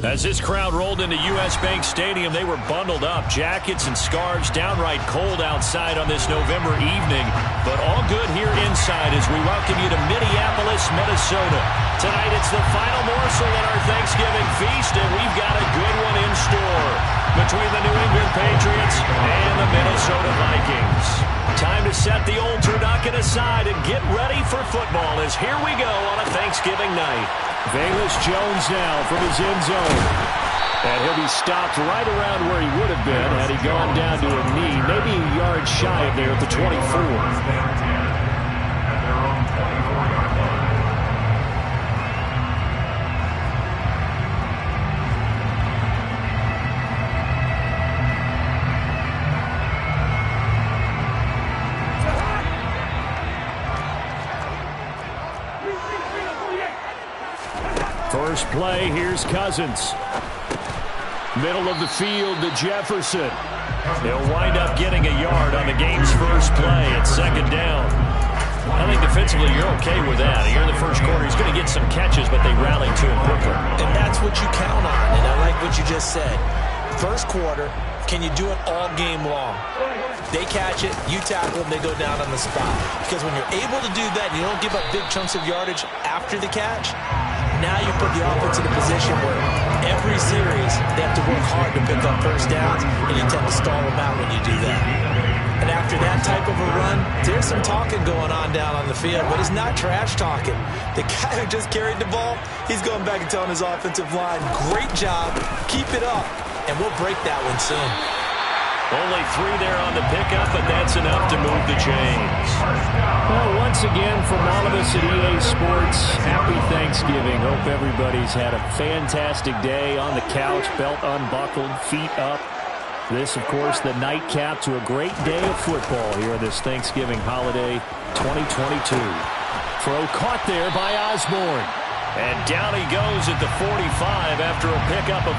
As this crowd rolled into U.S. Bank Stadium, they were bundled up, jackets and scarves, downright cold outside on this November evening. But all good here inside as we welcome you to Minneapolis, Minnesota. Tonight it's the final morsel in our Thanksgiving feast, and we've got a good one in store between the New England Patriots and the Minnesota Vikings. Time to set the old turducken aside and get ready for football as here we go on a Thanksgiving night. Velus Jones now from his end zone. And he'll be stopped right around where he would have been had he gone down to a knee, maybe a yard shy of there at the 24. First play, here's Cousins. Middle of the field to Jefferson. They'll wind up getting a yard on the game's first play at second down. I think defensively you're okay with that. Here in the first quarter, he's going to get some catches, but they rally to him quickly. And that's what you count on, and I like what you just said. First quarter, can you do it all game long? They catch it, you tackle them, they go down on the spot. Because when you're able to do that and you don't give up big chunks of yardage after the catch, now you put the offense in a position where every series they have to work hard to pick up first downs, and you tend to stall them out when you do that. And after that type of a run, there's some talking going on down on the field, but it's not trash talking. The guy who just carried the ball, he's going back and telling his offensive line, great job, keep it up, and we'll break that one soon. Only 3 there on the pickup, but that's enough to move the chains. Well, once again, from all of us at EA Sports, happy Thanksgiving. Hope everybody's had a fantastic day on the couch, belt unbuckled, feet up. This, of course, the nightcap to a great day of football here on this Thanksgiving holiday 2022. Throw caught there by Osborne. And down he goes at the 45 after a pickup of...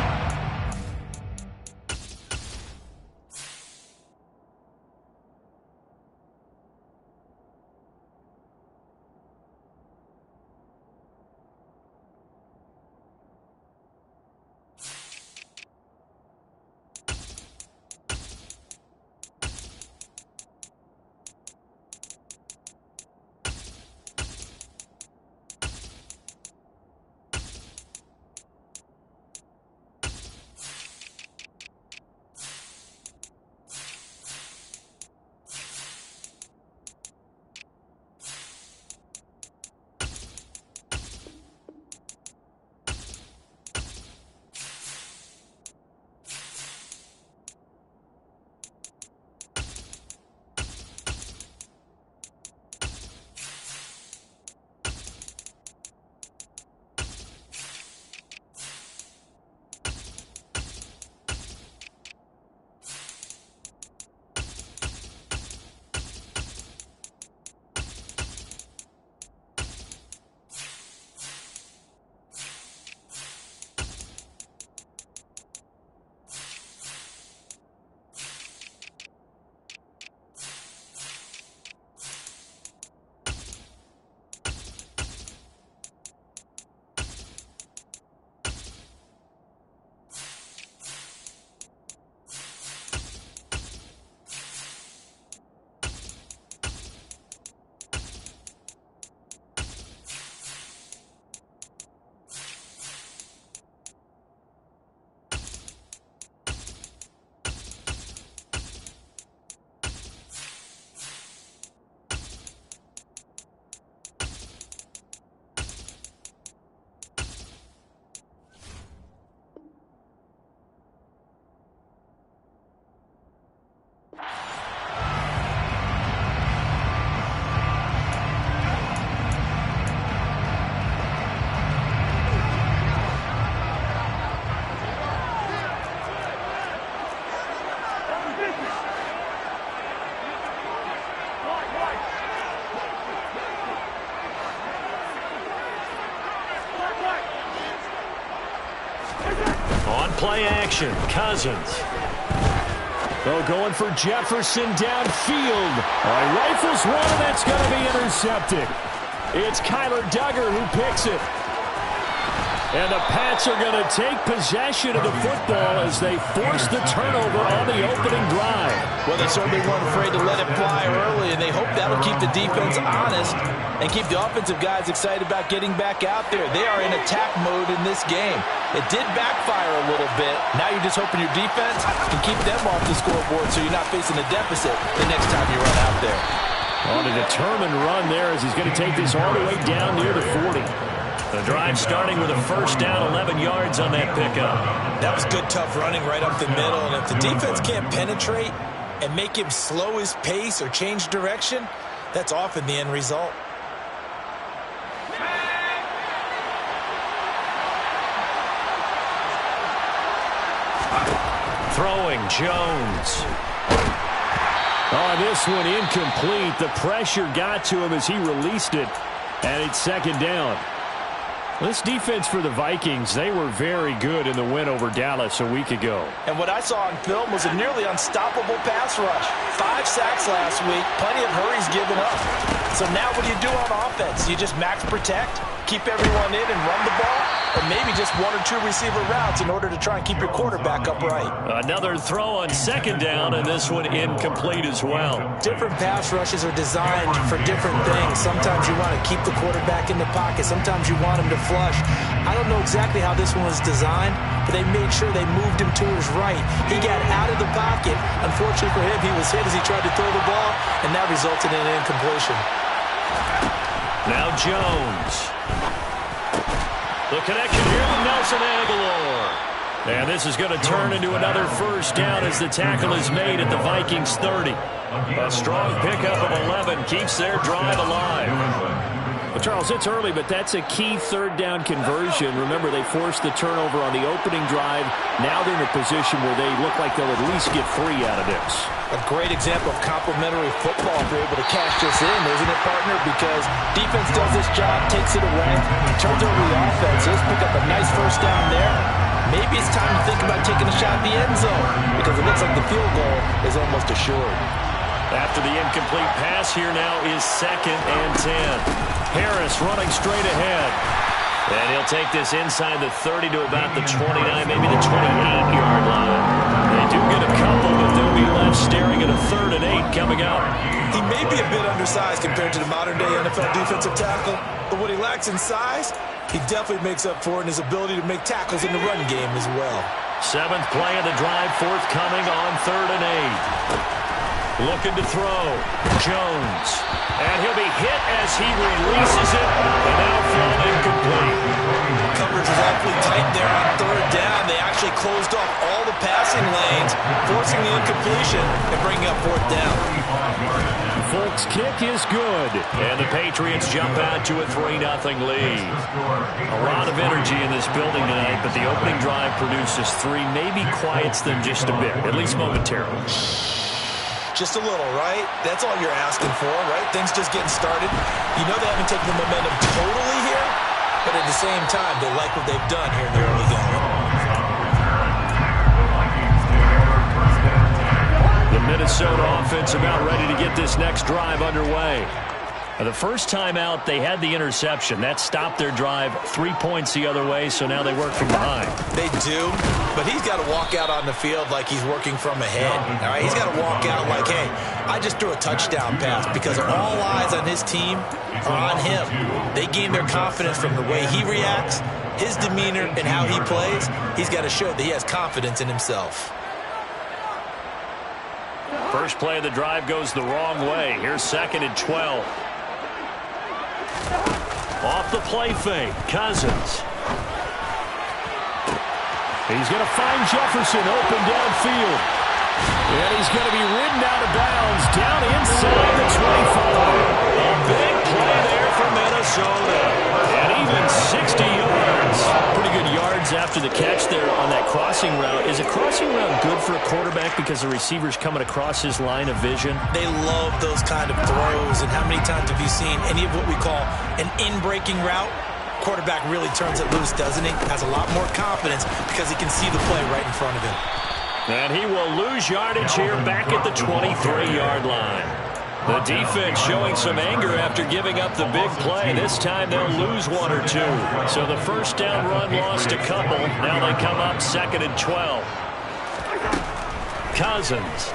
Play action, Cousins. Oh, going for Jefferson downfield. Rifles one, and that's going to be intercepted. It's Kyler Duggar who picks it. And the Pats are going to take possession of the football as they force the turnover on the opening drive. Well, they certainly weren't afraid to let it fly early, and they hope that'll keep the defense honest and keep the offensive guys excited about getting back out there. They are in attack mode in this game. It did backfire a little bit. Now you're just hoping your defense can keep them off the scoreboard so you're not facing a deficit the next time you run out there. On a determined run there as he's going to take this all the way down near the 40. The drive starting with a first down, 11 yards on that pickup. That was good, tough running right up the middle. And if the defense can't penetrate and make him slow his pace or change direction, that's often the end result. Throwing, Jones. Oh, this one incomplete. The pressure got to him as he released it, and it's second down. This defense for the Vikings, they were very good in the win over Dallas a week ago. And what I saw on film was a nearly unstoppable pass rush. 5 sacks last week, plenty of hurries given up. So now what do you do on offense? You just max protect, keep everyone in and run the ball, or maybe just 1 or 2 receiver routes in order to try and keep your quarterback upright. Another throw on second down, and this one incomplete as well. Different pass rushes are designed for different things. Sometimes you want to keep the quarterback in the pocket. Sometimes you want him to flush. I don't know exactly how this one was designed, but they made sure they moved him to his right. He got out of the pocket. Unfortunately for him, he was hit as he tried to throw the ball, and that resulted in an incompletion. Now Jones. The connection here with Nelson Aguilar. And this is going to turn into another first down as the tackle is made at the Vikings 30. A strong pickup of 11 keeps their drive alive. Well, Charles, it's early, but that's a key third down conversion. Remember, they forced the turnover on the opening drive. Now they're in a position where they look like they'll at least get 3 out of this. A great example of complementary football if they're able to cash this in, isn't it, partner? Because defense does this job, takes it away, turns over the offense. Let's pick up a nice first down there. Maybe it's time to think about taking a shot at the end zone because it looks like the field goal is almost assured. After the incomplete pass, here now is 2nd and 10. Harris running straight ahead. And he'll take this inside the 30 to about the 29, maybe the 28-yard line. They do get a couple, but they'll be left staring at a 3rd and 8 coming up. He may be a bit undersized compared to the modern-day NFL defensive tackle, but what he lacks in size, he definitely makes up for in his ability to make tackles in the run game as well. 7th play of the drive, forthcoming on 3rd and 8. Looking to throw. Jones. And he'll be hit as he releases it. And now thrown incomplete. Coverage was awfully tight there on 3rd down. They actually closed off all the passing lanes, forcing the incompletion and bringing up 4th down. Folks' kick is good. And the Patriots jump out to a 3-0 lead. A lot of energy in this building tonight, but the opening drive produces 3, maybe quiets them just a bit, at least momentarily. Just a little, right? That's all you're asking for, right? Things just getting started. You know they haven't taken the momentum totally here, but at the same time, they like what they've done here in the early going. The Minnesota offense about ready to get this next drive underway. The first time out, they had the interception. That stopped their drive 3 points the other way, so now they work from behind. They do, but he's got to walk out on the field like he's working from ahead. All right, he's got to walk out like, hey, I just threw a touchdown pass because all eyes on his team are on him. They gain their confidence from the way he reacts, his demeanor, and how he plays. He's got to show that he has confidence in himself. First play of the drive goes the wrong way. Here's 2nd and 12. Off the play fake, Cousins. He's going to find Jefferson open downfield. And he's going to be ridden out of bounds down inside the 25. A big play there for Minnesota. And even 60 yards. Pretty good yards after the catch there on that crossing route. Is a crossing route good for a quarterback because the receiver's coming across his line of vision? They love those kind of throws. And how many times have you seen any of what we call an in-breaking route? Quarterback really turns it loose, doesn't he? Has a lot more confidence because he can see the play right in front of him. And he will lose yardage here back at the 23-yard line. The defense showing some anger after giving up the big play. This time they'll lose one or two. So the first down run lost a couple. Now they come up 2nd and 12. Cousins.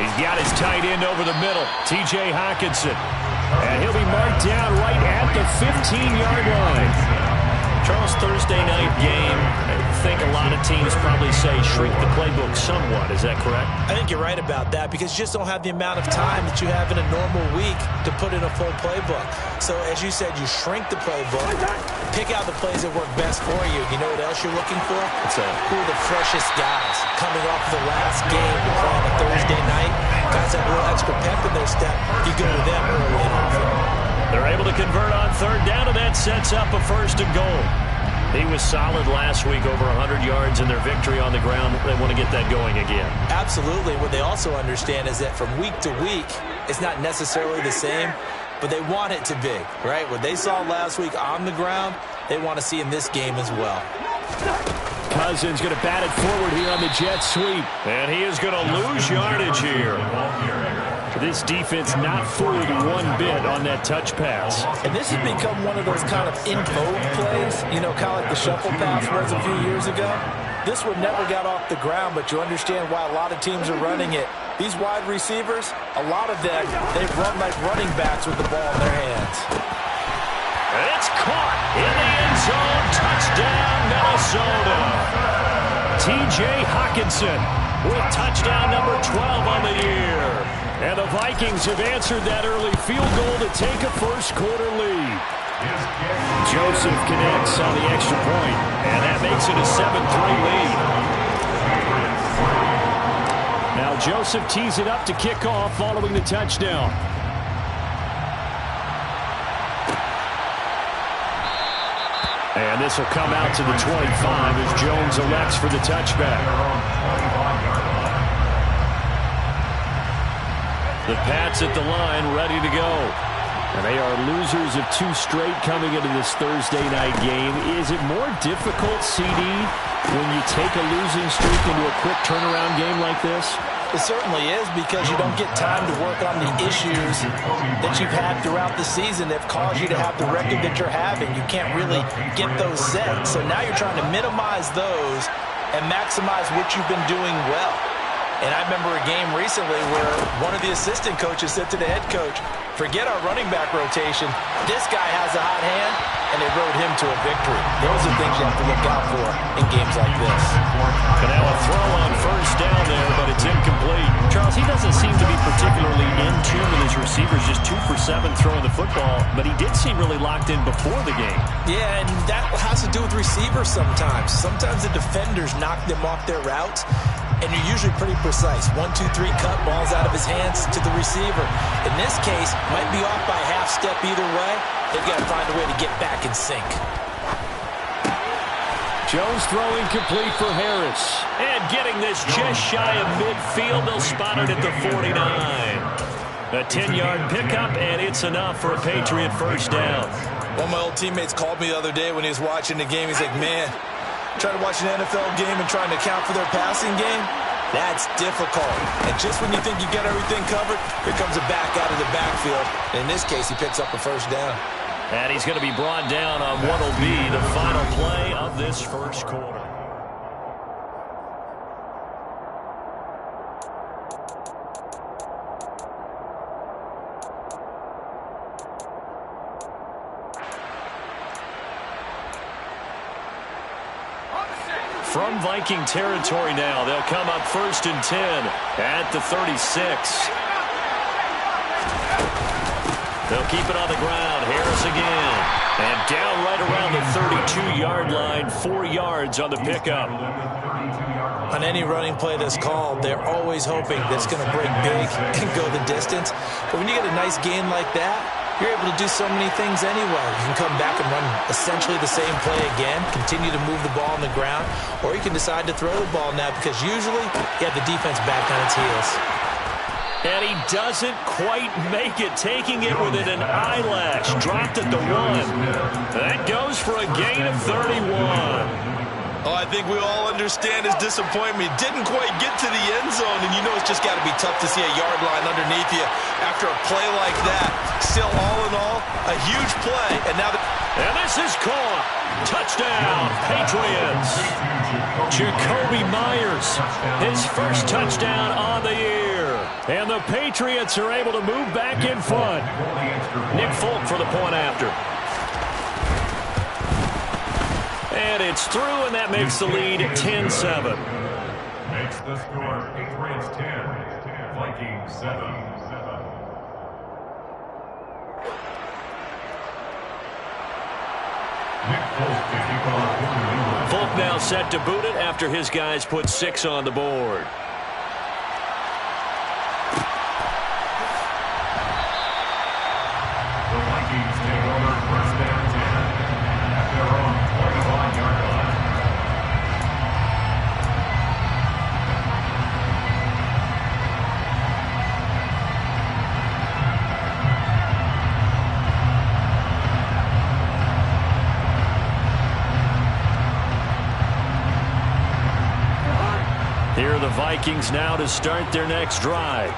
He's got his tight end over the middle, T.J. Hockenson. And he'll be marked down right at the 15-yard line. Charles, Thursday night game, I think a lot of teams probably say shrink the playbook somewhat. Is that correct? I think you're right about that because you just don't have the amount of time that you have in a normal week to put in a full playbook. So, as you said, you shrink the playbook, pick out the plays that work best for you. You know what else you're looking for? Who are the freshest guys coming off the last game to play on a Thursday night? Guys have a little extra pep in their step. You go to them early and often. They're able to convert on 3rd down, and that sets up a 1st and goal. He was solid last week, over 100 yards in their victory on the ground. They want to get that going again. Absolutely. What they also understand is that from week to week, it's not necessarily the same, but they want it to be, right? What they saw last week on the ground, they want to see in this game as well. Cousins going to bat it forward here on the jet sweep. And he is going to lose yardage here. This defense not fooled one bit on that touch pass. And this has become one of those kind of in vogue plays, you know, kind of like the shuffle pass was a few years ago. This one never got off the ground, but you understand why a lot of teams are running it. These wide receivers, a lot of them, they run like running backs with the ball in their hands. It's caught in the end zone. Touchdown, Minnesota. T.J. Hockenson with touchdown number 12 on the year. And the Vikings have answered that early field goal to take a first-quarter lead. Joseph connects on the extra point, and that makes it a 7-3 lead. Now Joseph tees it up to kick off following the touchdown. And this will come out to the 25 as Jones elects for the touchback. The Pats at the line, ready to go. And they are losers of 2 straight coming into this Thursday night game. Is it more difficult, CD, when you take a losing streak into a quick turnaround game like this? It certainly is because you don't get time to work on the issues that you've had throughout the season that have caused you to have the record that you're having. You can't really get those set. So now you're trying to minimize those and maximize what you've been doing well. And I remember a game recently where one of the assistant coaches said to the head coach, forget our running back rotation. This guy has a hot hand, and they rode him to a victory. Those are things you have to look out for in games like this. And now a throw on first down there, but it's incomplete. Charles, he doesn't seem to be particularly in tune with his receivers, just 2 for 7 throwing the football, but he did seem really locked in before the game. Yeah, and that has to do with receivers sometimes. Sometimes the defenders knock them off their routes, and you're usually pretty precise. 1, 2, 3 cut, balls out of his hands to the receiver. In this case, might be off by half step either way. They've got to find a way to get back in sync. Jones throwing complete for Harris. And getting this just shy of midfield. They'll spot it at the 49. A 10-yard pickup, and it's enough for a Patriot first down. One of my old teammates called me the other day when he was watching the game. He's like, man, trying to watch an NFL game and trying to account for their passing game, that's difficult. And just when you think you get everything covered, here comes a back out of the backfield. And in this case, he picks up a first down. And he's going to be brought down on what will be the final play of this first quarter. From Viking territory now, they'll come up 1st and 10 at the 36. They'll keep it on the ground. Harris again. And down right around the 32-yard line, 4 yards on the pickup. On any running play that's called, they're always hoping that it's going to break big and go the distance. But when you get a nice gain like that, you're able to do so many things anyway. You can come back and run essentially the same play again, continue to move the ball on the ground, or you can decide to throw the ball now because usually you have the defense back on its heels. And he doesn't quite make it, taking it within an eyelash. Dropped at the 1. That goes for a gain of 31. Oh, I think we all understand his disappointment. He didn't quite get to the end zone, and you know it's just got to be tough to see a yard line underneath you after a play like that. Still, all in all, a huge play. And now and this is caught. Touchdown, Patriots. Jakobi Meyers, his first touchdown on the year. And the Patriots are able to move back in front. Nick Folk for the point after. And it's through, and that makes the lead 10-7. Makes the score Patriots 10, Vikings 7. Folk now set to boot it after his guys put 6 on the board. The Vikings take over first down 10 at their own 25-yard line. Here are the Vikings now to start their next drive.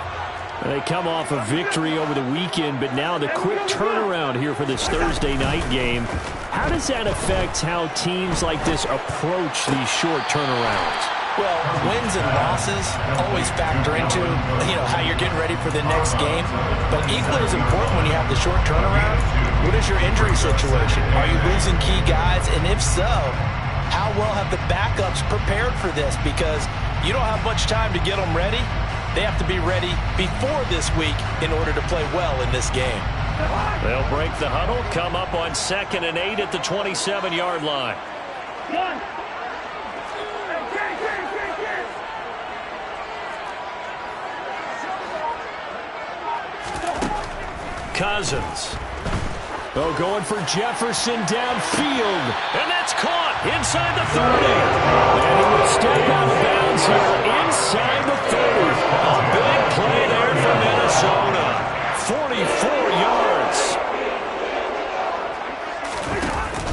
They come off a victory over the weekend, but now the quick turnaround here for this Thursday night game. How does that affect how teams like this approach these short turnarounds? Well, wins and losses always factor into, how you're getting ready for the next game. But equally as important when you have the short turnaround, what is your injury situation? Are you losing key guys? And if so, how well have the backups prepared for this? Because you don't have much time to get them ready. They have to be ready before this week in order to play well in this game. They'll break the huddle, come up on 2nd and 8 at the 27-yard line. Cousins. Oh, going for Jefferson downfield. And that's caught inside the 30. And he will step out of bounds here inside the 30. A big play there for Minnesota. 44 yards.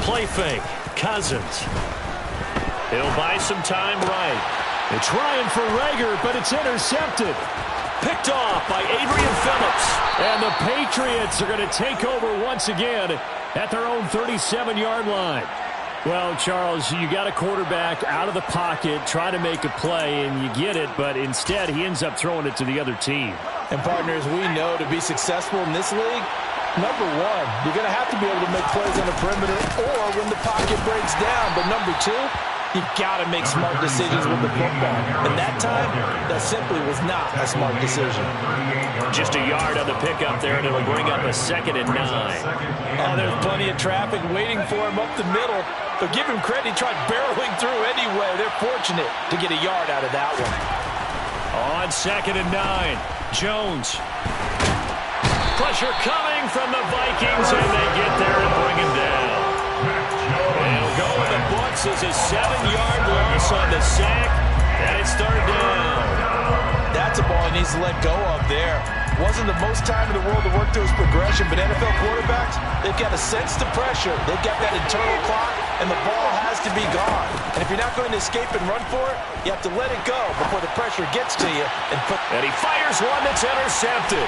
Play fake. Cousins. He'll buy some time right. They're trying for Reagor, but it's intercepted. Picked off by Adrian Phillips. And the Patriots are going to take over once again at their own 37-yard line. Well, Charles, you got a quarterback out of the pocket, trying to make a play, and you get it, but instead he ends up throwing it to the other team. And, partners, we know to be successful in this league, number one, you're going to have to be able to make plays on the perimeter or when the pocket breaks down. But number two, you've got to make smart decisions with the football. And that time, that simply was not a smart decision. Just a yard on the pickup there, and it'll bring up a 2nd and 9. Oh, there's plenty of traffic waiting for him up the middle. But give him credit, he tried barreling through anyway. They're fortunate to get a yard out of that one. On 2nd and 9, Jones. Pressure coming from the Vikings, and they get there and bring him down. And he'll go with the books as a 7-yard loss on the sack, and it's 3rd down. That's a ball he needs to let go of there. Wasn't the most time in the world to work through his progression, but NFL quarterbacks, they've got to sense the pressure. They've got that internal clock, and the ball has to be gone. And if you're not going to escape and run for it, you have to let it go before the pressure gets to you. And he fires one that's intercepted.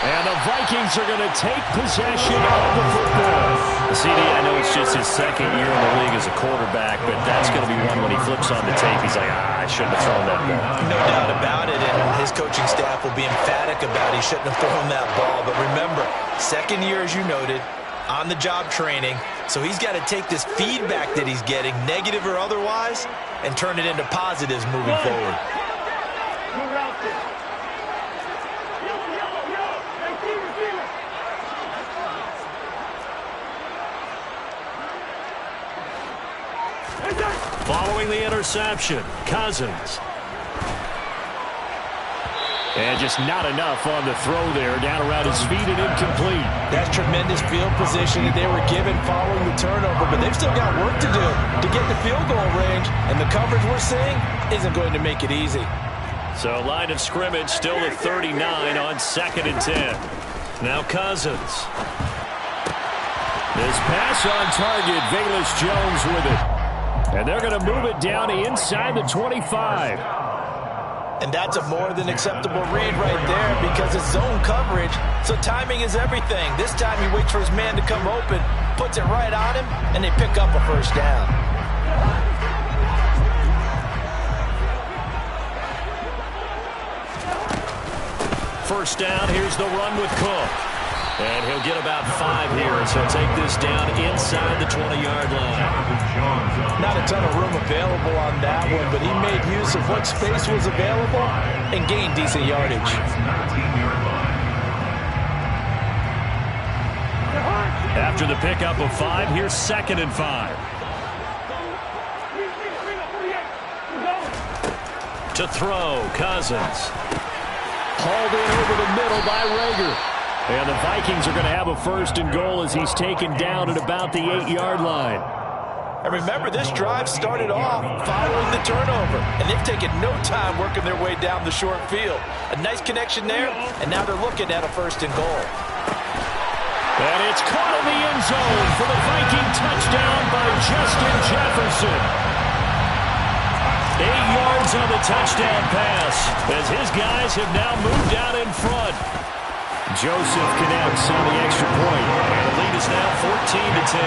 And the Vikings are going to take possession of the football. CD, I know it's just his 2nd year in the league as a quarterback, but that's going to be one when he flips on the tape. He's like, I shouldn't have thrown that ball. No doubt about it, and his coaching staff will be emphatic about he shouldn't have thrown that ball. But remember, 2nd year, as you noted, on-the-job training, so he's got to take this feedback that he's getting, negative or otherwise, and turn it into positives moving forward. Following the interception, Cousins. And just not enough on the throw there, down around his feet and incomplete. That's tremendous field position that they were given following the turnover, but they've still got work to do to get the field goal range, and the coverage we're seeing isn't going to make it easy. So line of scrimmage still at 39 on 2nd and 10. Now Cousins. This pass on target, Velus Jones with it. And they're going to move it down inside the 25. And that's a more than acceptable read right there because it's zone coverage, so timing is everything. This time he waits for his man to come open, puts it right on him, and they pick up a first down. First down, here's the run with Cook. And he'll get about 5 here as he'll take this down inside the 20-yard line. Not a ton of room available on that one, but he made use of what space was available and gained decent yardage. After the pickup of 5, here's 2nd and 5. To throw, Cousins. Hauled in over the middle by Rager. And the Vikings are going to have a 1st and goal as he's taken down at about the 8-yard line. And remember, this drive started off following the turnover, and they've taken no time working their way down the short field. A nice connection there, and now they're looking at a 1st and goal. And it's caught in the end zone for the Viking touchdown by Justin Jefferson. 8 yards on the touchdown pass as his guys have now moved out in front. Joseph connects on the extra point. And the lead is now 14-10.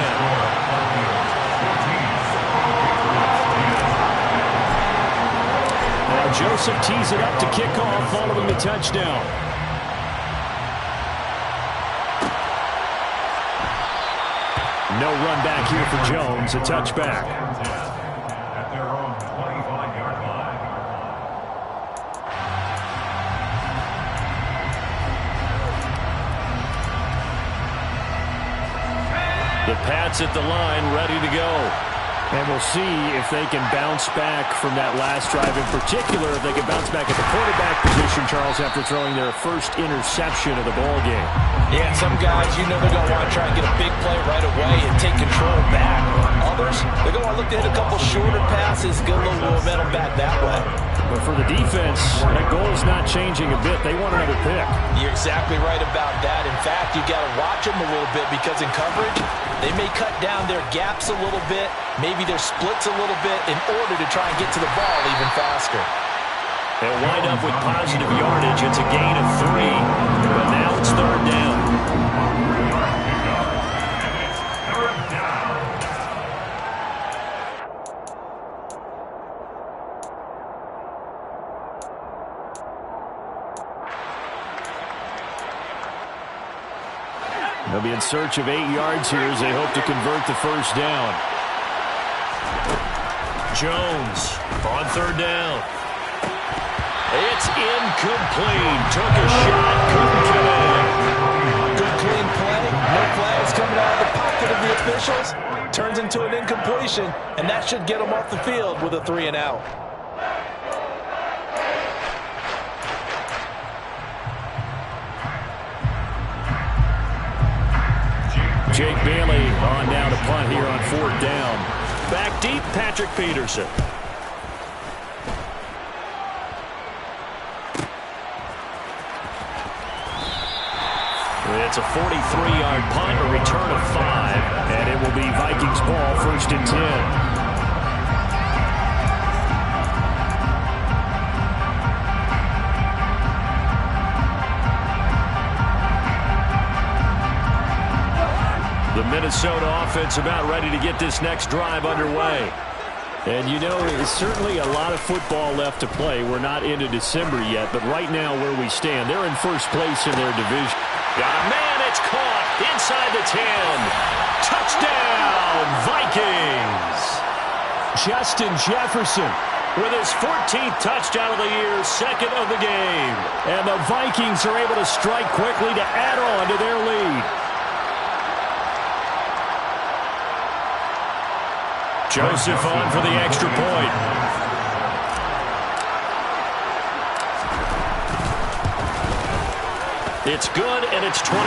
Now Joseph tees it up to kick off following the touchdown. No run back here for Jones, a touchback. At their own 25-yard line. The Pats at the line, ready to go. And we'll see if they can bounce back from that last drive. In particular, if they can bounce back at the quarterback position, Charles, after throwing their first interception of the ball game. Yeah, some guys, you know they're going to want to try and get a big play right away and take control back. Others, they're going to want to look to hit a couple shorter passes, get a little momentum back that way. But for the defense, that goal is not changing a bit. They want another pick. You're exactly right about that. In fact, you got to watch them a little bit because in coverage, they may cut down their gaps a little bit, maybe their splits a little bit in order to try and get to the ball even faster. They'll wind up with positive yardage. It's a gain of 3, but now it's 3rd down. They'll be in search of 8 yards here as they hope to convert the first down. Jones on 3rd down. It's incomplete. Took a shot, couldn't connect. Good clean play. No flags coming out of the pocket of the officials. Turns into an incompletion, and that should get them off the field with a 3 and out. Jake Bailey on down to punt here on 4th down. Back deep, Patrick Peterson. It's a 43-yard punt, a return of 5, and it will be Vikings ball, 1st and 10. The Minnesota offense about ready to get this next drive underway. And you know, there's certainly a lot of football left to play. We're not into December yet, but right now where we stand, they're in first place in their division. Got a man, it's caught inside the 10. Touchdown, Vikings. Justin Jefferson with his 14th touchdown of the year, 2nd of the game. And the Vikings are able to strike quickly to add on to their lead. Joseph on for the extra point. It's good, and it's 21-10.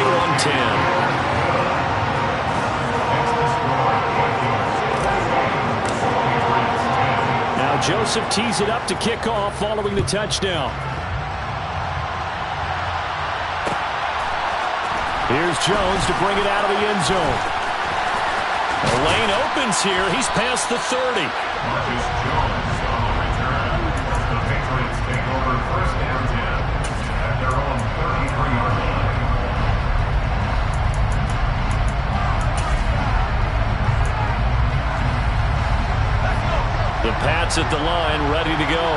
Now Joseph tees it up to kick off following the touchdown. Here's Jones to bring it out of the end zone. The lane opens here. He's past the 30. Marcus Jones on the return. The Patriots take over first down 10 at their own 33-yard line. The Pats at the line, ready to go.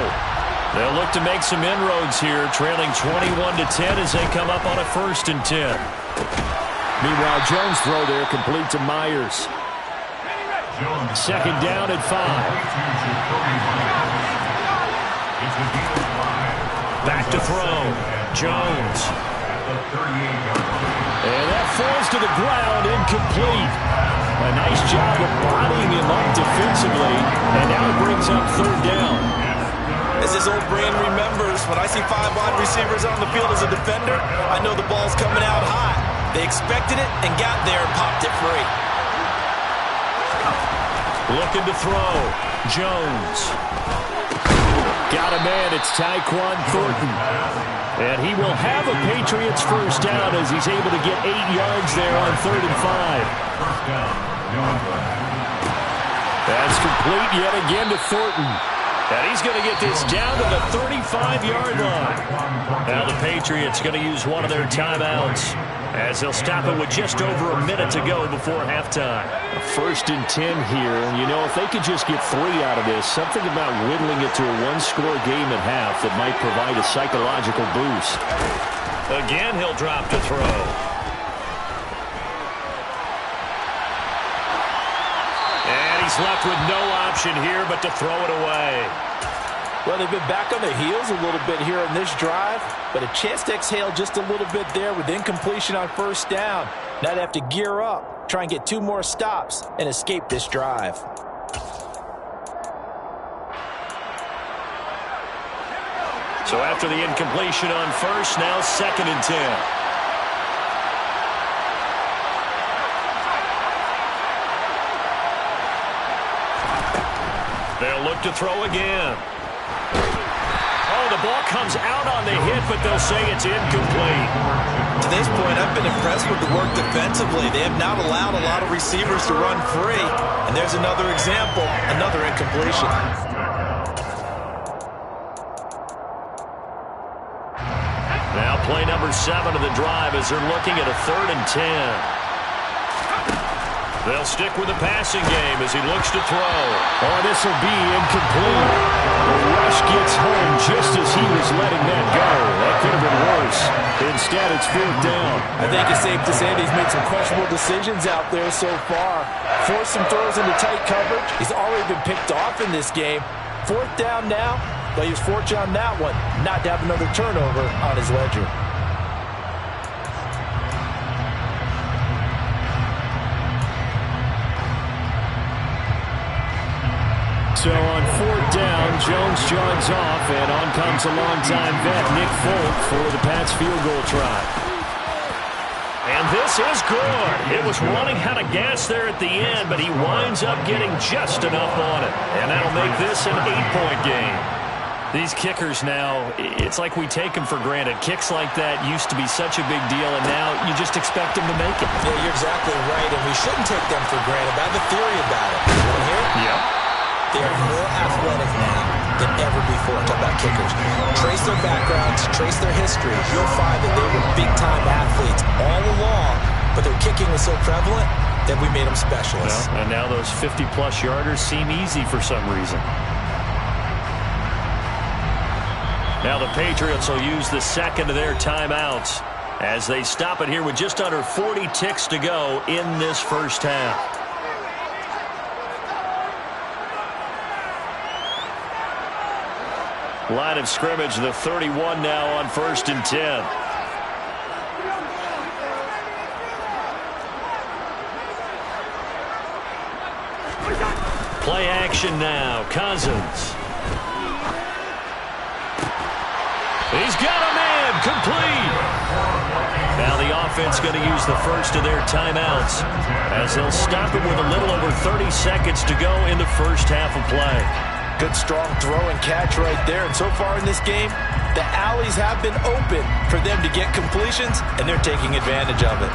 They'll look to make some inroads here, trailing 21-10 as they come up on a 1st and 10. Meanwhile, Jones' throw there complete to Myers. 2nd down at 5. Back to throw. Jones. And that falls to the ground, incomplete. A nice job of bodying him up defensively, and now it brings up 3rd down. As his old brain remembers, when I see 5 wide receivers on the field as a defender, I know the ball's coming out high. They expected it and got there and popped it free. Looking to throw. Jones. Got a man. It's Tyquan Thornton. And he will have a Patriots 1st down as he's able to get 8 yards there on 3rd and 5. That's complete yet again to Thornton. And he's going to get this down to the 35-yard line. Now the Patriots going to use one of their timeouts as they'll stop it with just over a minute to go before halftime. 1st and 10 here. And, you know, if they could just get 3 out of this, something about whittling it to a 1-score game at half that might provide a psychological boost. Again, he'll drop to throw. And he's left with no option here but to throw it away. Well, they've been back on their heels a little bit here on this drive, but a chance to exhale just a little bit there with incompletion on 1st down. Now they have to gear up, try and get 2 more stops, and escape this drive. So after the incompletion on 1st, now 2nd and 10. They'll look to throw again. Oh, the ball comes out on the hit, but they'll say it's incomplete. To this point, I've been impressed with the work defensively. They have not allowed a lot of receivers to run free. And there's another example, another incompletion. Now play number 7 of the drive as they're looking at a 3rd and 10. They'll stick with the passing game as he looks to throw. Oh, this will be incomplete. The rush gets home just as he was letting that go. That could have been worse. Instead, it's 4th down. I think it's safe to say that he's made some questionable decisions out there so far. Forced some throws into tight coverage. He's already been picked off in this game. 4th down now, but he was fortunate on that one not to have another turnover on his ledger. So on 4th down, Jones jogs off, and on comes a longtime vet, Nick Folk, for the Pats field goal try. And this is good. It was running out of gas there at the end, but he winds up getting just enough on it. And that'll make this an 8-point game. These kickers now, it's like we take them for granted. Kicks like that used to be such a big deal, and now you just expect them to make it. Yeah, you're exactly right, and we shouldn't take them for granted. But I have a theory about it. You want to hear it? Yep. They are more athletic now than ever before. Talk about kickers. Trace their backgrounds, trace their history. You'll find that they were big-time athletes all along, but their kicking was so prevalent that we made them specialists. Well, and now those 50-plus yarders seem easy for some reason. Now the Patriots will use the 2nd of their timeouts as they stop it here with just under 40 ticks to go in this 1st half. Line of scrimmage, the 31 now on 1st and 10. Play action now. Cousins. He's got a man. Complete. Now the offense going to use the 1st of their timeouts as they'll stop it with a little over 30 seconds to go in the 1st half of play. Good strong throw and catch right there. And so far in this game, the alleys have been open for them to get completions, and they're taking advantage of it.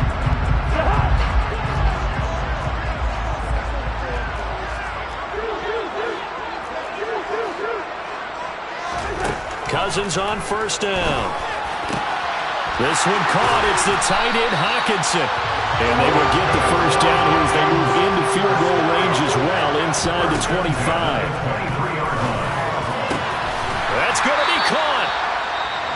Cousins on first down. This one caught. It's the tight end, Hockenson. And they will get the first down here as they move into field goal range as well, inside the 25. That's going to be caught.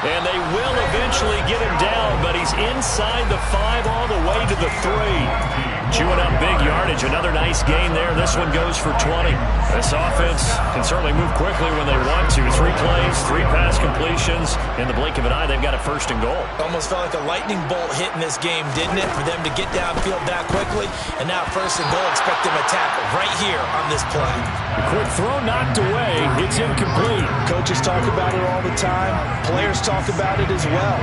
And they will eventually get him down, but he's inside the 5 all the way to the 3. Chewing up big yardage. Another nice gain there. This one goes for 20. This offense can certainly move quickly when they want to. 3 plays, 3 pass completions. In the blink of an eye, they've got a first and goal. Almost felt like a lightning bolt hit in this game, didn't it? For them to get downfield that quickly. And now first and goal, expect them to tackle right here on this play. The quick throw knocked away. It's incomplete. Coaches talk about it all the time. Players talk about it as well.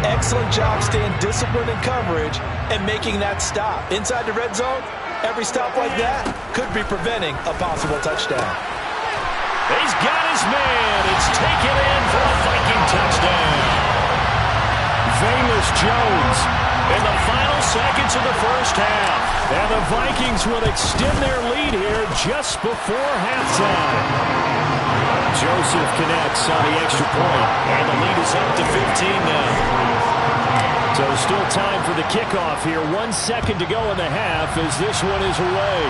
Excellent job staying disciplined in coverage and making that stop. Inside the red zone, every stop like that could be preventing a possible touchdown. He's got his man. It's taken in for a Viking touchdown. Velus Jones in the final seconds of the first half. And the Vikings will extend their lead here just before halftime. Joseph connects on the extra point. And the lead is up to 15 now. So still time for the kickoff here. 1 second to go in the half as this one is away.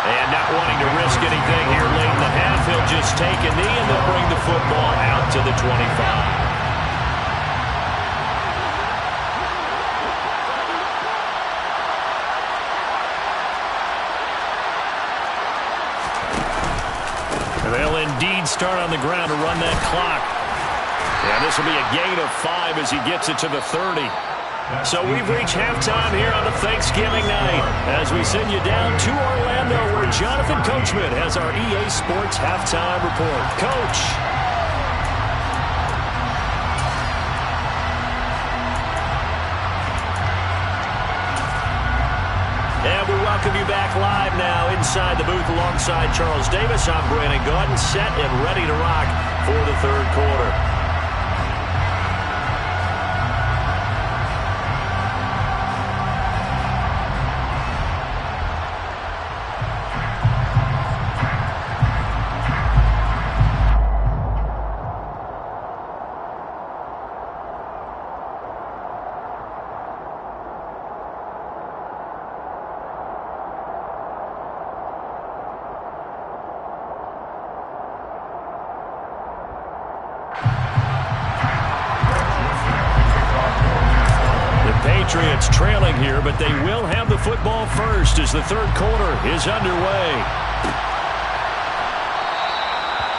And not wanting to risk anything here late in the half, he'll just take a knee and they'll bring the football out to the 25. They'll indeed start on the ground to run that clock. And this will be a gain of 5 as he gets it to the 30. So we've reached halftime here on a Thanksgiving night as we send you down to Orlando where Jonathan Coachman has our EA Sports halftime report. Coach. And we welcome you back live now inside the booth alongside Charles Davis. I'm Brandon Gaudin, set and ready to rock for the third quarter. Patriots trailing here, but they will have the football first as the third quarter is underway.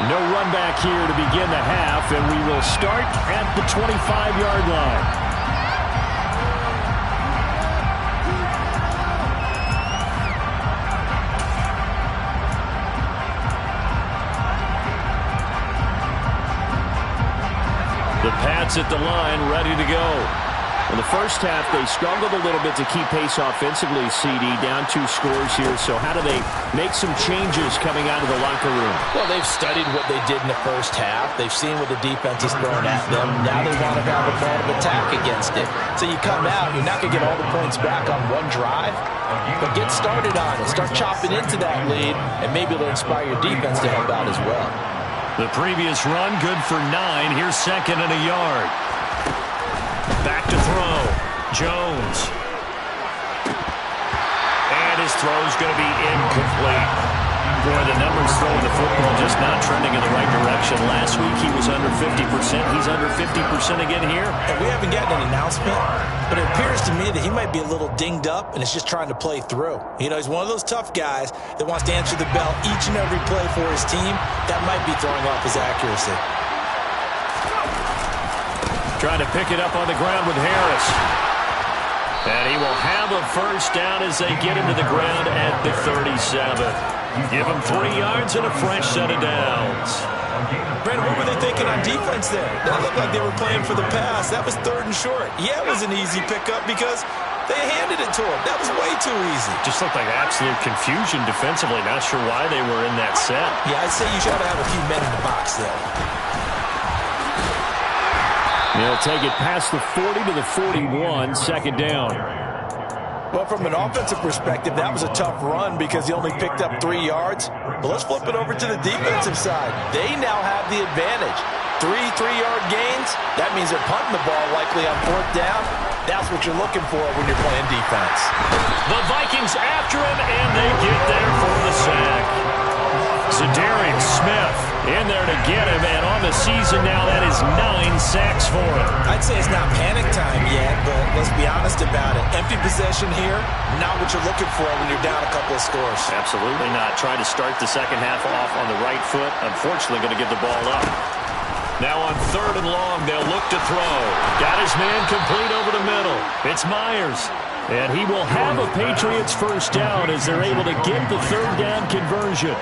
No run back here to begin the half, and we will start at the 25-yard line. The Pats at the line, ready to go. In the first half, they struggled a little bit to keep pace offensively, CD, down 2 scores here. So how do they make some changes coming out of the locker room? Well, they've studied what they did in the first half. They've seen what the defense is throwing at them. Now they want to have a plan of attack against it. So you come out, you're not going to get all the points back on one drive, but get started on it. Start chopping into that lead, and maybe it'll inspire your defense to help out as well. The previous run, good for 9. Here's second and a yard. Back to throw. Jones. And his throw's going to be incomplete. Boy, the numbers throwing the football just not trending in the right direction. Last week he was under 50%. He's under 50% again here. And we haven't gotten an announcement, but it appears to me that he might be a little dinged up and is just trying to play through. You know, he's one of those tough guys that wants to answer the bell each and every play for his team. That might be throwing off his accuracy. Trying to pick it up on the ground with Harris. And he will have a first down as they get into the ground at the 37. Give him 3 yards and a fresh set of downs. Brandon, what were they thinking on defense there? That looked like they were playing for the pass. That was 3rd and short. Yeah, it was an easy pickup because they handed it to him. That was way too easy. Just looked like absolute confusion defensively. Not sure why they were in that set. Yeah, I'd say you should have a few men in the box there. They'll take it past the 40 to the 41, second down. Well, from an offensive perspective, that was a tough run because he only picked up 3 yards. But let's flip it over to the defensive side. They now have the advantage. 3 3-yard gains, that means they're punting the ball likely on 4th down. That's what you're looking for when you're playing defense. The Vikings after him, and they get there for the sack. Za'Darius Smith in there to get him, and on the season now, that is 9 sacks for him. I'd say it's not panic time yet, but let's be honest about it. Empty possession here, not what you're looking for when you're down a couple of scores. Absolutely not. Trying to start the second half off on the right foot. Unfortunately, going to give the ball up. Now on 3rd and long, they'll look to throw. Got his man complete over the middle. It's Myers. And he will have a Patriots first down as they're able to get the 3rd down conversion.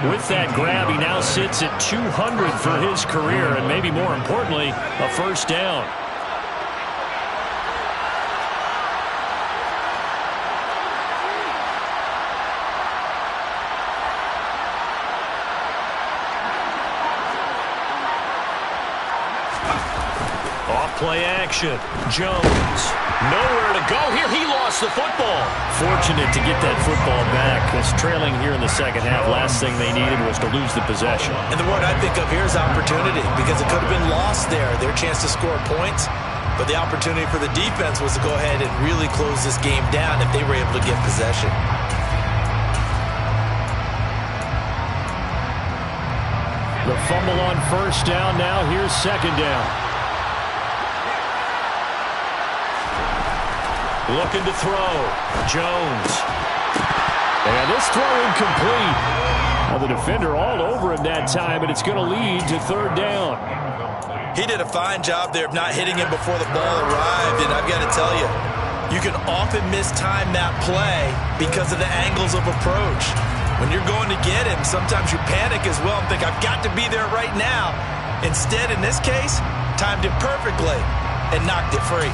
With that grab, he now sits at 200 for his career, and maybe more importantly, a first down. Play action. Jones. Nowhere to go here. He lost the football. Fortunate to get that football back because trailing here in the second half, last thing they needed was to lose the possession. And the word I think of here is opportunity because it could have been lost there, their chance to score points. But the opportunity for the defense was to go ahead and really close this game down if they were able to get possession. The fumble on first down. Now here's second down. Looking to throw. Jones. And this throw incomplete. Well, the defender all over him that time, and it's going to lead to 3rd down. He did a fine job there of not hitting him before the ball arrived, and I've got to tell you, you can often mistime that play because of the angles of approach. When you're going to get him, sometimes you panic as well and think, I've got to be there right now. Instead, in this case, timed it perfectly and knocked it free.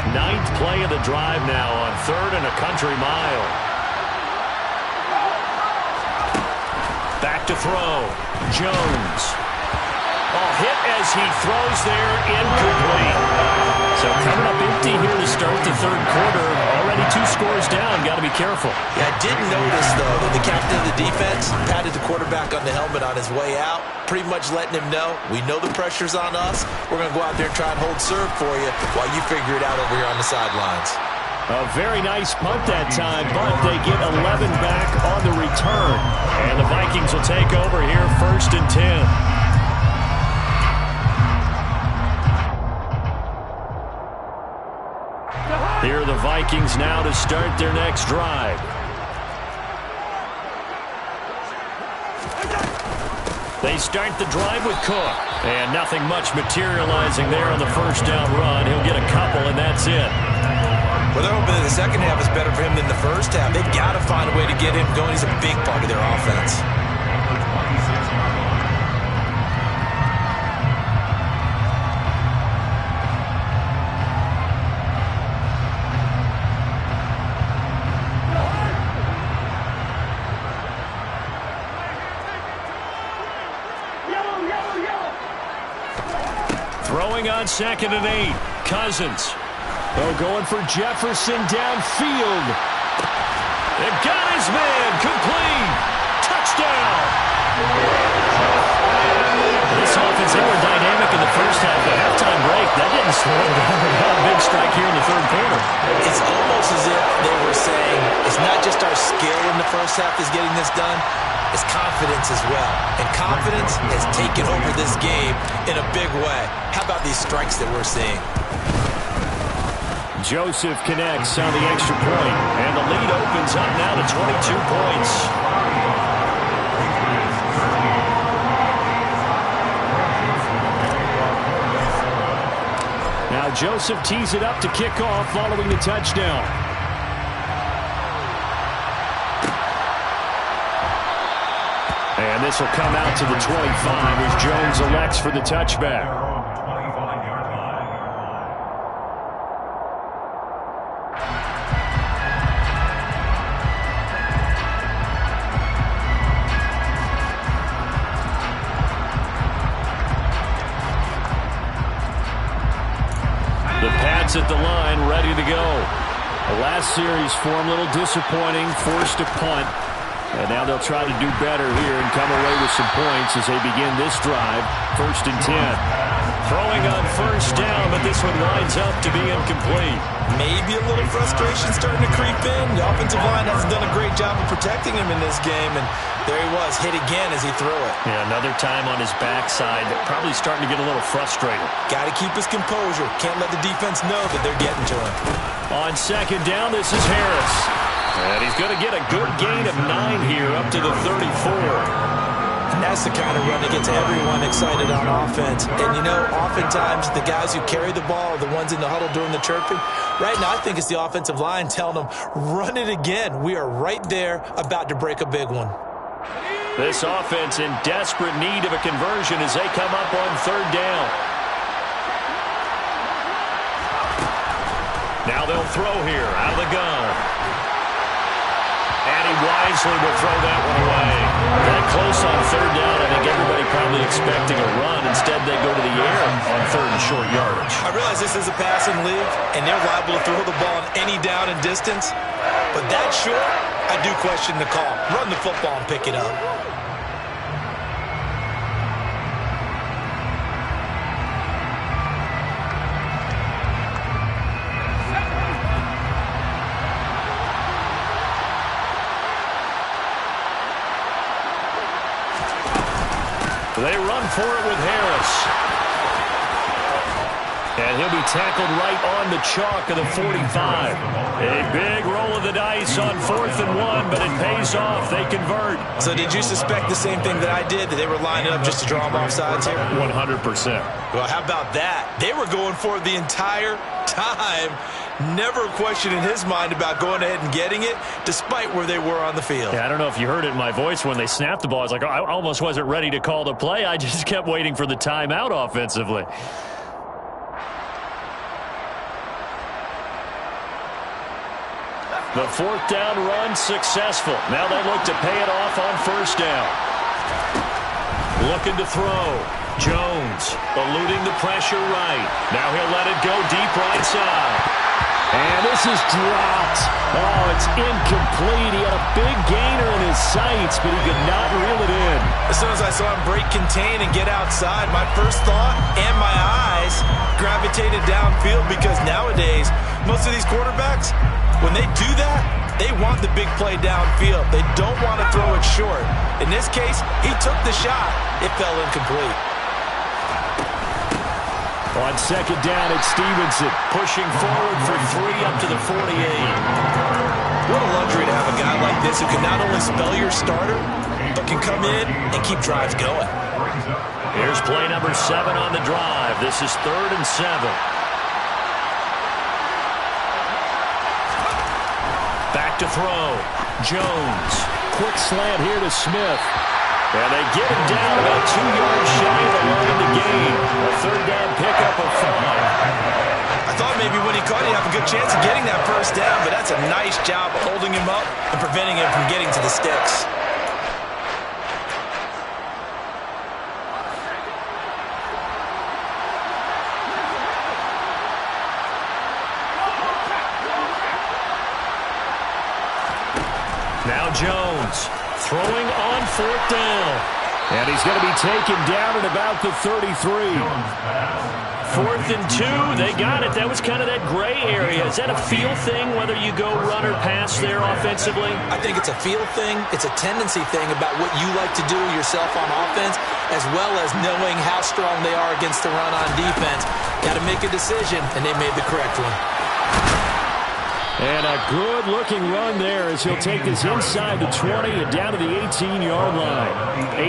9th play of the drive now on 3rd and a country mile. Back to throw. Jones. Oh, hit as he throws there, incomplete. So coming up empty here to start the 3rd quarter. Already 2 scores down. Got to be careful. Yeah, I did notice, though, that the captain of the defense patted the quarterback on the helmet on his way out, pretty much letting him know, we know the pressure's on us. We're going to go out there and try and hold serve for you while you figure it out over here on the sidelines. A very nice punt that time, but they get 11 back on the return. And the Vikings will take over here 1st and 10. Here are the Vikings now to start their next drive. They start the drive with Cook. And nothing much materializing there on the first down run. He'll get a couple, and that's it. Well, they're hoping that the second half is better for him than the first half. They've got to find a way to get him going. He's a big part of their offense. Throwing on 2nd and 8. Cousins. Oh, going for Jefferson downfield. They've got his man. Complete. Touchdown. This offense, they were dynamic in the first half. The halftime break, that didn't slow them down. A big strike here in the 3rd quarter. It's almost as if they were saying, it's not just our skill in the first half is getting this done. It's confidence as well. And confidence has taken over this game in a big way. How about these strikes that we're seeing? Joseph connects on the extra point. And the lead opens up now to 22 points. Now Joseph tees it up to kick off following the touchdown. And this will come out to the 25 as Jones elects for the touchback. sets at the line, ready to go. The last series for him, a little disappointing, forced to punt. And now they'll try to do better here and come away with some points as they begin this drive. 1st and 10. Throwing on first down, but this one winds up to be incomplete. Maybe a little frustration starting to creep in. The offensive line hasn't done a great job of protecting him in this game, and there he was, hit again as he threw it. Yeah, another time on his backside, probably starting to get a little frustrated. Got to keep his composure. Can't let the defense know that they're getting to him. On 2nd down, this is Harris. And he's going to get a good gain of 9 here up to the 34. And that's the kind of run that gets everyone excited on offense. And, you know, oftentimes the guys who carry the ball are the ones in the huddle doing the chirping. Right now, I think it's the offensive line telling them, run it again. We are right there about to break a big one. This offense in desperate need of a conversion as they come up on 3rd down. Now they'll throw here out of the gun. And he wisely will throw that one away. That close on 3rd down, I think everybody probably expecting a run. Instead, they go to the air on 3rd and short yardage. I realize this is a passing league, and they're liable to throw the ball on any down and distance. But that short, I do question the call. Run the football and pick it up. They run for it with Harris. And he'll be tackled right on the chalk of the 45. A big roll of the dice on 4th and 1, but it pays off. They convert. So did you suspect the same thing that I did, that they were lining up just to draw them off sides here? 100%. Well, how about that? They were going for it the entire time. Never a question in his mind about going ahead and getting it, despite where they were on the field. Yeah, I don't know if you heard it in my voice when they snapped the ball. I was like, I almost wasn't ready to call the play. I just kept waiting for the timeout offensively. The 4th down run successful. Now they look to pay it off on 1st down. Looking to throw. Jones eluding the pressure right. Now he'll let it go deep right side. And this is dropped. Oh, it's incomplete. He had a big gainer in his sights, but he could not reel it in. As soon as I saw him break contain and get outside, my first thought and my eyes gravitated downfield, because nowadays, most of these quarterbacks, when they do that, they want the big play downfield. They don't want to throw it short. In this case, he took the shot. It fell incomplete. On 2nd down, it's Stevenson pushing forward for 3 up to the 48. What a luxury to have a guy like this who can not only spell your starter, but can come in and keep drives going. Here's play number 7 on the drive. This is 3rd and 7. Back to throw. Jones. Quick slant here to Smith. And they get him down about 2 yards shy of the line to gain. A 3rd down pickup of 5. I thought maybe when he caught it, he'd have a good chance of getting that first down, but that's a nice job of holding him up and preventing him from getting to the sticks. Now Jones throwing on 4th down. And he's going to be taken down at about the 33. 4th and 2. They got it. That was kind of that gray area. Is that a feel thing, whether you go run or pass there offensively? I think it's a feel thing. It's a tendency thing about what you like to do yourself on offense, as well as knowing how strong they are against the run on defense. Got to make a decision, and they made the correct one. And a good-looking run there as he'll take this inside the 20 and down to the 18-yard line.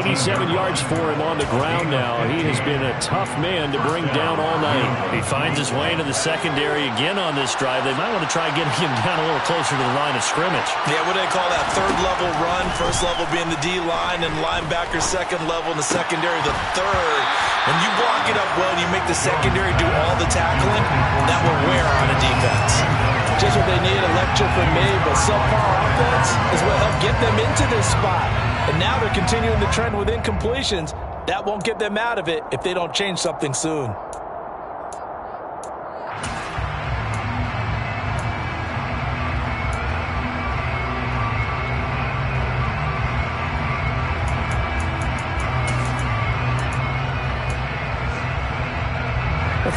87 yards for him on the ground now. He has been a tough man to bring down all night. He finds his way into the secondary again on this drive. They might want to try getting him down a little closer to the line of scrimmage. Yeah, what do they call that? 3rd level run. 1st level being the D-line, and linebacker 2nd level, and the secondary the 3rd. When you block it up well and you make the secondary do all the tackling, that will wear on a defense. Just what they need, a lecture from me, but subpar offense is what helped get them into this spot. And now they're continuing the trend with incompletions. That won't get them out of it if they don't change something soon.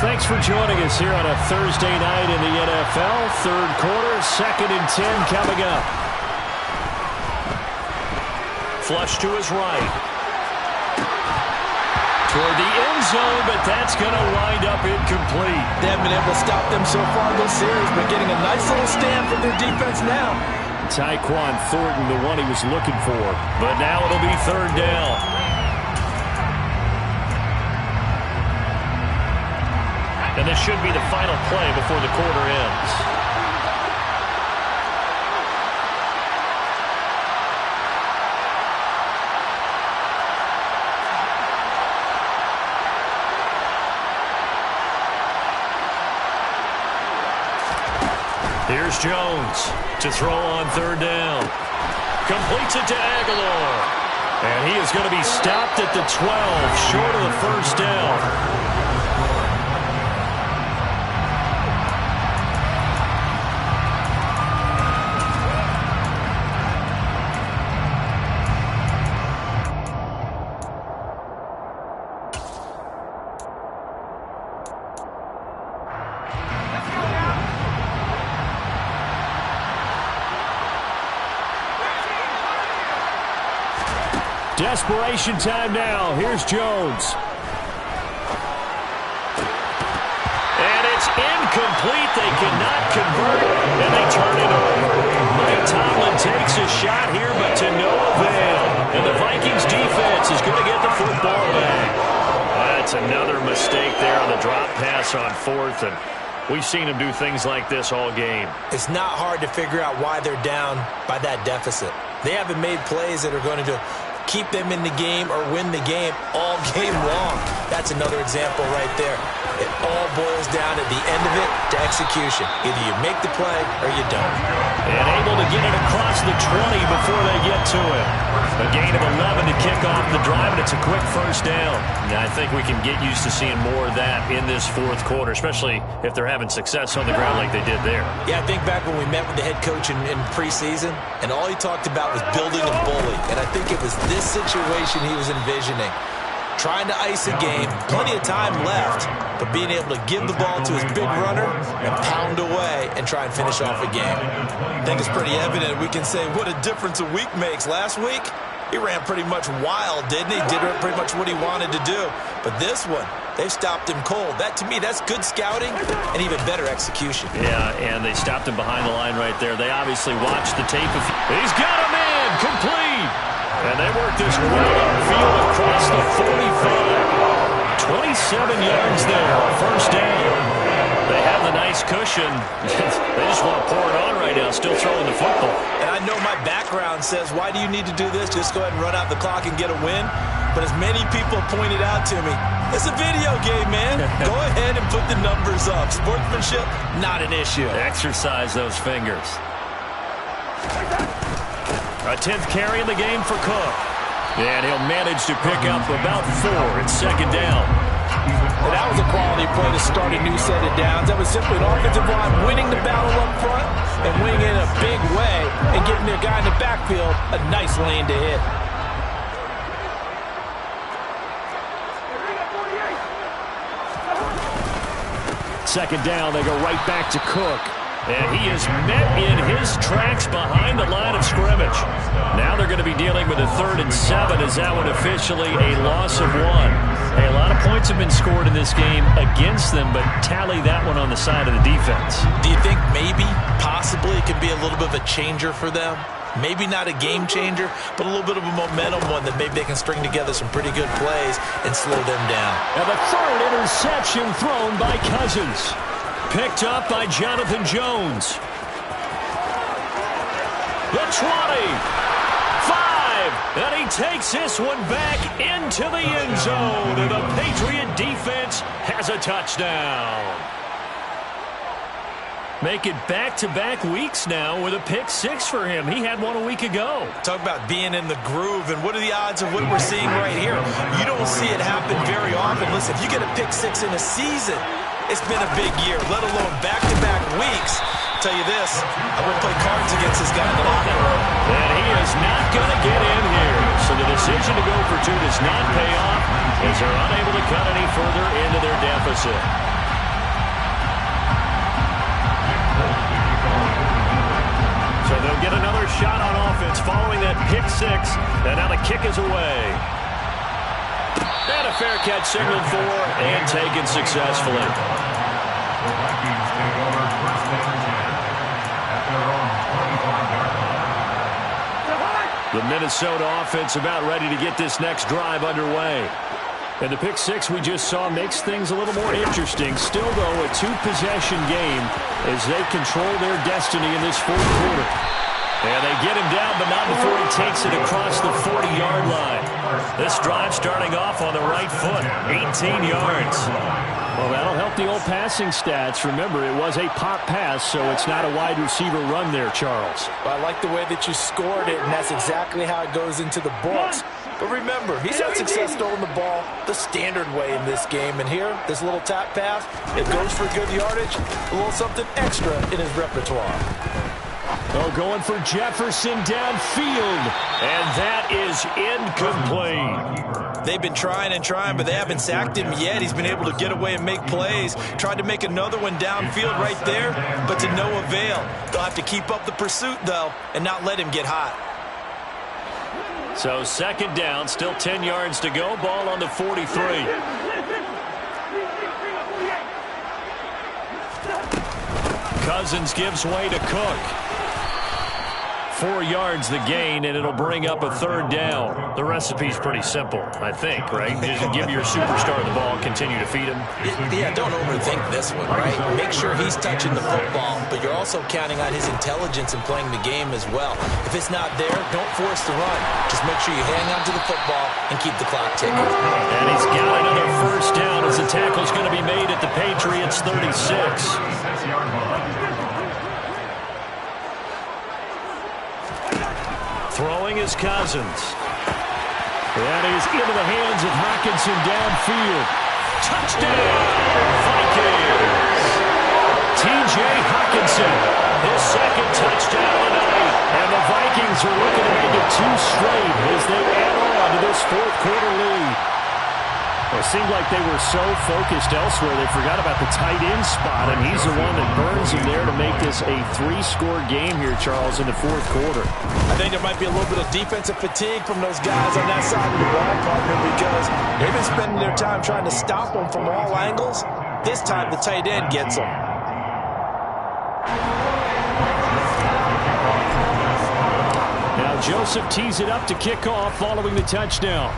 Thanks for joining us here on a Thursday night in the NFL. Third quarter, 2nd and 10 coming up. Flush to his right. Toward the end zone, but that's going to wind up incomplete. They haven't been able to stop them so far this series, but getting a nice little stand from their defense now. Tyquan Thornton, the one he was looking for. But now it'll be 3rd down. And this should be the final play before the quarter ends. Here's Jones to throw on 3rd down. Completes it to Aguilar. And he is going to be stopped at the 12, short of the 1st down. Desperation time now. Here's Jones. And it's incomplete. They cannot convert, and they turn it over. Mike Tomlin takes a shot here, but to no avail. And the Vikings defense is going to get the football back. That's another mistake there on the drop pass on 4th, and we've seen him do things like this all game. It's not hard to figure out why they're down by that deficit. They haven't made plays that are going to keep them in the game or win the game all game long. That's another example right there. It all boils down at the end of it to execution. Either you make the play or you don't. And able to get it across the 20 before they get to it. A gain of 11 to kick off the drive, and it's a quick 1st down. Now, I think we can get used to seeing more of that in this 4th quarter, especially if they're having success on the ground like they did there. Yeah, I think back when we met with the head coach in preseason, and all he talked about was building a bully. And I think it was this situation he was envisioning. Trying to ice a game, plenty of time left, but being able to give the ball to his big runner and pound away and try and finish off a game. I think it's pretty evident. We can say what a difference a week makes. Last week, he ran pretty much wild, didn't he? Did pretty much what he wanted to do. But this one, they've stopped him cold. That, to me, that's good scouting and even better execution. Yeah, and they stopped him behind the line right there. They obviously watched the tape. He's got him in, complete. And they work this well upfield across the 45. 27 yards there, 1st down. They have the nice cushion. They just want to pour it on right now, still throwing the football. And I know my background says, why do you need to do this? Just go ahead and run out the clock and get a win. But as many people pointed out to me, it's a video game, man. Go ahead and put the numbers up. Sportsmanship, not an issue. Exercise those fingers. A 10th carry in the game for Cook. And he'll manage to pick up about 4. It's 2nd down. And that was a quality play to start a new set of downs. That was simply an offensive line winning the battle up front and winning in a big way and giving their guy in the backfield a nice lane to hit. Second down, they go right back to Cook. And he is met in his tracks behind the line of scrimmage. Now they're going to be dealing with a 3rd and 7 as that one officially a loss of 1. Hey, a lot of points have been scored in this game against them, but tally that one on the side of the defense. Do you think maybe, possibly, it could be a little bit of a changer for them? Maybe not a game changer, but a little bit of a momentum one that maybe they can string together some pretty good plays and slow them down. And the 3rd interception thrown by Cousins. Picked up by Jonathan Jones. The 20. 5. And he takes this one back into the end zone. And the Patriot defense has a touchdown. Make it back-to-back weeks now with a pick-6 for him. He had one a week ago. Talk about being in the groove, and what are the odds of what we're seeing right here? You don't see it happen very often. Listen, if you get a pick-6 in a season, it's been a big year, let alone back-to-back weeks. I'll tell you this, I would play cards against this guy in the locker room. And he is not going to get in here. So the decision to go for 2 does not pay off as they're unable to cut any further into their deficit. So they'll get another shot on offense following that pick six. And now the kick is away. And a fair catch signaled for and taken successfully. The Vikings take over first and 10 at their own 25-yard line. The Minnesota offense about ready to get this next drive underway. And the pick six we just saw makes things a little more interesting. Still, though, a two-possession game as they control their destiny in this fourth quarter. And they get him down, but not before he takes it across the 40-yard line. This drive starting off on the right foot, 18 yards. Well, that'll help the old passing stats. Remember, it was a pop pass, so it's not a wide receiver run there, Charles. Well, I like the way that you scored it, and that's exactly how it goes into the books. But remember, he's had success throwing the ball the standard way in this game. And here, this little tap pass, it goes for good yardage, a little something extra in his repertoire. Oh, going for Jefferson downfield, and that is incomplete. They've been trying and trying, but they haven't sacked him yet. He's been able to get away and make plays. Tried to make another one downfield right there, but to no avail. They'll have to keep up the pursuit, though, and not let him get hot. So second down, still 10 yards to go. Ball on the 43. Cousins gives way to Cook. 4 yards the gain, and it'll bring up a third down. The recipe's pretty simple, I think, right? Just give your superstar the ball, continue to feed him. Yeah, don't overthink this one, right? Make sure he's touching the football, but you're also counting on his intelligence in playing the game as well. If it's not there, don't force the run. Just make sure you hang on to the football and keep the clock ticking. And he's got another first down as the tackle's going to be made at the Patriots' 36. Throwing is Cousins. That is into the hands of Hockenson downfield. Touchdown, Vikings! T.J. Hockenson, his second touchdown tonight. And the Vikings are looking to make it 2 straight as they add on to this fourth quarter lead. It seemed like they were so focused elsewhere, they forgot about the tight end spot, and he's the one that burns him there to make this a 3-score game here, Charles, in the fourth quarter. I think there might be a little bit of defensive fatigue from those guys on that side of the ball, partner, because they've been spending their time trying to stop them from all angles. This time, the tight end gets them. Now Joseph tees it up to kick off following the touchdown.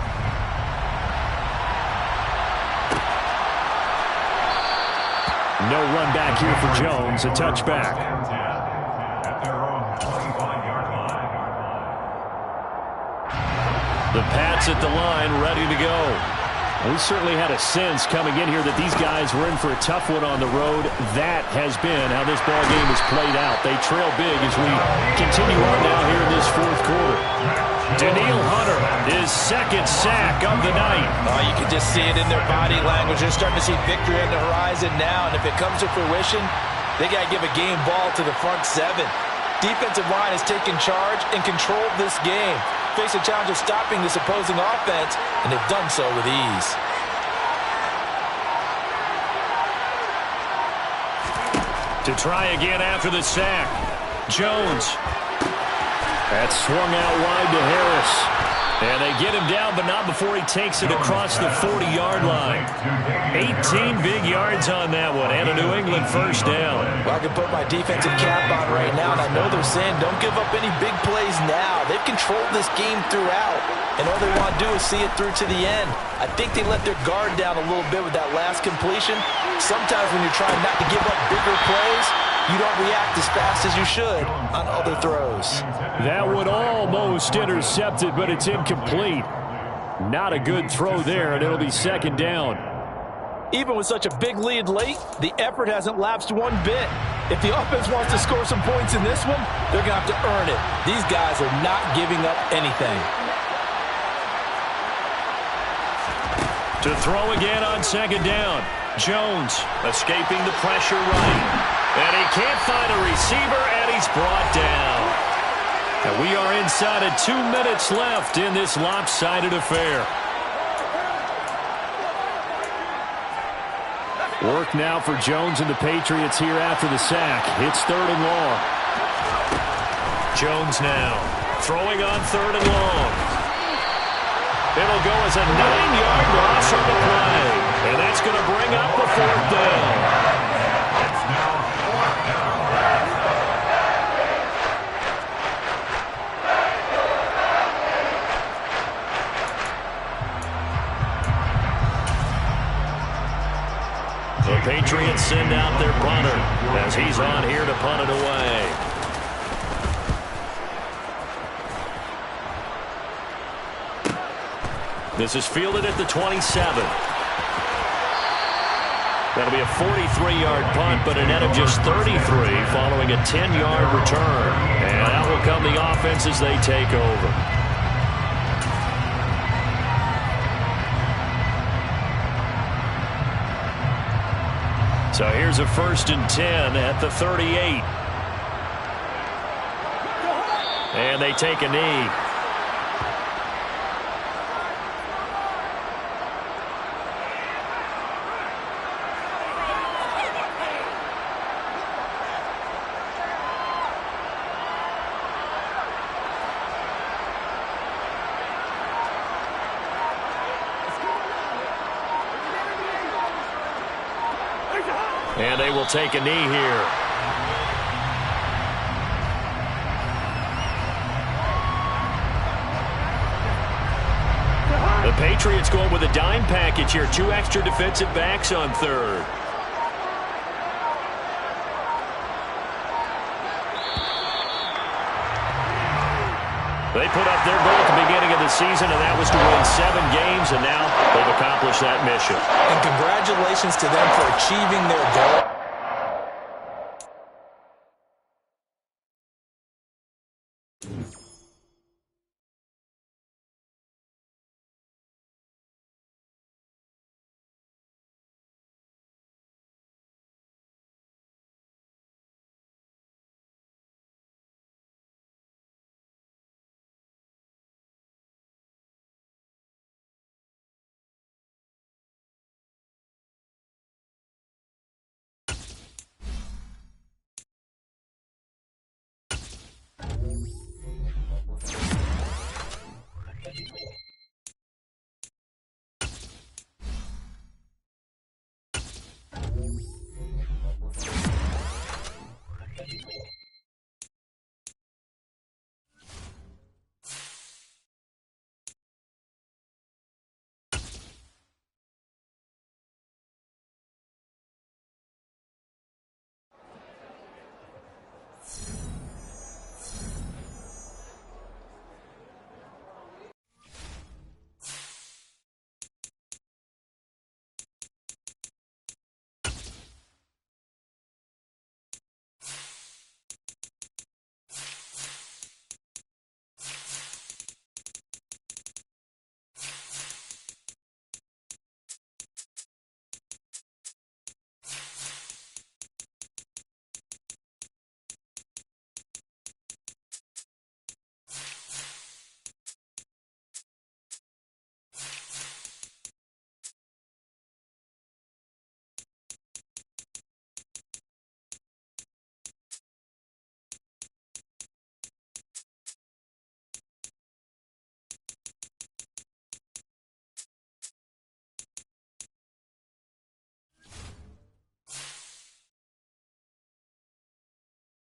No run back here for Jones, a touchback. The Pats at the line, ready to go. We certainly had a sense coming in here that these guys were in for a tough one on the road. That has been how this ball game has played out. They trail big as we continue on now here in this fourth quarter. Danielle Hunter, his second sack of the night. Oh, you can just see it in their body language. They're starting to see victory on the horizon now, and if it comes to fruition, they got to give a game ball to the front seven. Defensive line has taken charge and controlled this game. Face a challenge of stopping this opposing offense, and they've done so with ease. To try again after the sack. Jones. That's swung out wide to Harris. And they get him down, but not before he takes it across the 40-yard line. 18 big yards on that one, and a New England first down. Well, I can put my defensive cap on right now, and I know they're saying don't give up any big plays now. They've controlled this game throughout, and all they want to do is see it through to the end. I think they let their guard down a little bit with that last completion. Sometimes when you're trying not to give up bigger plays, you don't react as fast as you should on other throws. That one almost intercepted, but it's incomplete. Not a good throw there, and it'll be second down. Even with such a big lead late, the effort hasn't lapsed one bit. If the offense wants to score some points in this one, they're going to have to earn it. These guys are not giving up anything. To throw again on second down. Jones escaping the pressure right. And he can't find a receiver, and he's brought down. And we are inside of 2 minutes left in this lopsided affair. Work now for Jones and the Patriots here after the sack. It's 3rd and long. Jones now throwing on 3rd and long. It'll go as a 9-yard loss on the play. And that's going to bring up the 4th down. It's now 4th down. The Patriots send out their punter as he's on here to punt it away. This is fielded at the 27. That'll be a 43-yard punt, but a net of just 33 following a 10-yard return. And out will come the offense as they take over. So here's a 1st and 10 at the 38. And they take a knee. And they will take a knee here. The Patriots going with a dime package here. 2 extra defensive backs on 3rd. They put up their goal at the beginning of the season, and that was to win 7 games, and now they've accomplished that mission. And congratulations to them for achieving their goal.